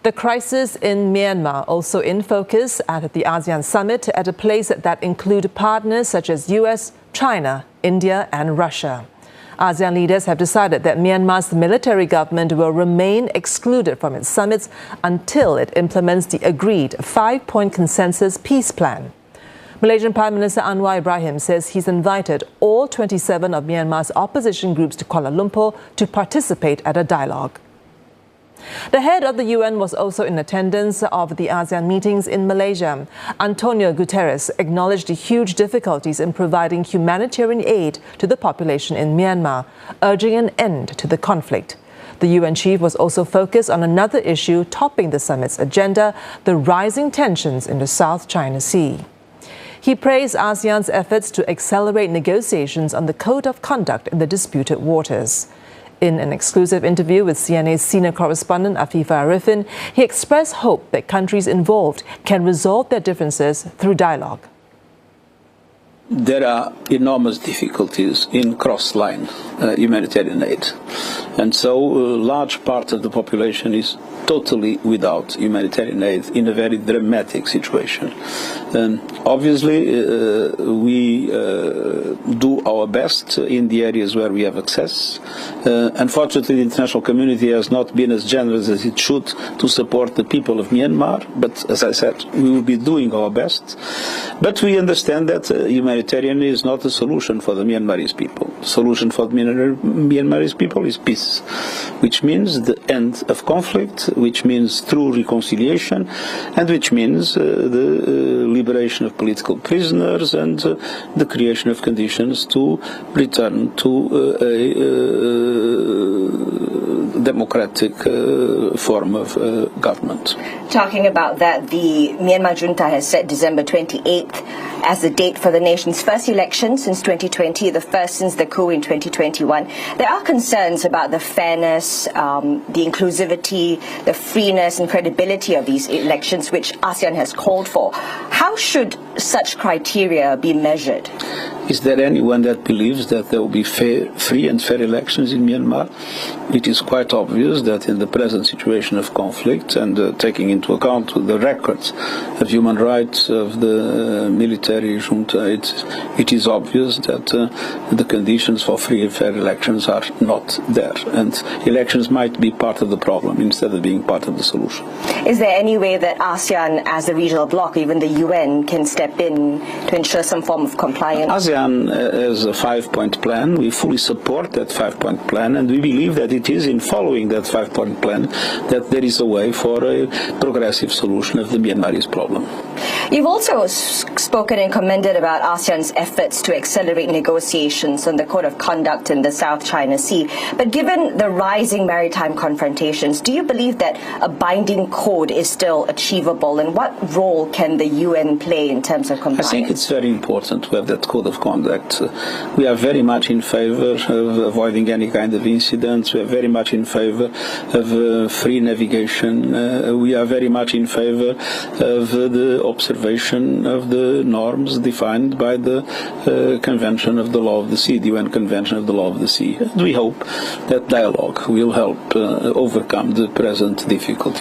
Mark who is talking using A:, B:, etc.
A: The crisis in Myanmar also in focus at the ASEAN summit at a place that include partners such as US, China, India and Russia. ASEAN leaders have decided that Myanmar's military government will remain excluded from its summits until it implements the agreed 5-point consensus peace plan. Malaysian Prime Minister Anwar Ibrahim says he's invited all 27 of Myanmar's opposition groups to Kuala Lumpur to participate at a dialogue. The head of the UN was also in attendance of the ASEAN meetings in Malaysia. Antonio Guterres acknowledged the huge difficulties in providing humanitarian aid to the population in Myanmar, urging an end to the conflict. The UN chief was also focused on another issue topping the summit's agenda, the rising tensions in the South China Sea. He praised ASEAN's efforts to accelerate negotiations on the code of conduct in the disputed waters. In an exclusive interview with CNA's senior correspondent Afifa Arifin, he expressed hope that countries involved can resolve their differences through dialogue.
B: There are enormous difficulties in cross-line humanitarian aid. And so a large part of the population is totally without humanitarian aid in a very dramatic situation. Obviously, we do our best in the areas where we have access. Unfortunately, the international community has not been as generous as it should to support the people of Myanmar. But as I said, we will be doing our best. But we understand that humanitarian is not a solution for the Myanmarese people. The solution for the Myanmarese people is peace, which means the end of conflict, which means true reconciliation, and which means the liberation of political prisoners and the creation of conditions to return to a democratic form of government.
C: Talking about that, the Myanmar junta has set December 28th as the date for the nation's first election since 2020, the first since the coup in 2021. There are concerns about the fairness, the inclusivity, the freeness and credibility of these elections, which ASEAN has called for. How should such criteria be measured?
B: Is there anyone that believes that there will be free and fair elections in Myanmar? It is quite obvious that in the present situation of conflict and taking into account the records of human rights of the military junta, it is obvious that the conditions for free and fair elections are not there. And elections might be part of the problem instead of being part of the solution.
C: Is there any way that ASEAN as a regional bloc, even the UN, can step in to ensure some form of compliance?
B: ASEAN has a 5-point plan. We fully support that 5-point plan, and we believe that it is in following that 5-point plan that there is a way for a progressive solution of the Myanmarese problem.
C: You've also spoken and commended about ASEAN's efforts to accelerate negotiations on the code of conduct in the South China Sea. But given the rising maritime confrontations, do you believe that a binding code is still achievable? And what role can the UN play in terms of compliance?
B: I think it's very important to have that code of conduct. We are very much in favor of avoiding any kind of incidents. We are very much in favor of free navigation. We are very much in favor of the observation of the norms defined by the Convention of the Law of the Sea, the UN Convention of the Law of the Sea. And we hope that dialogue will help overcome the present difficulty.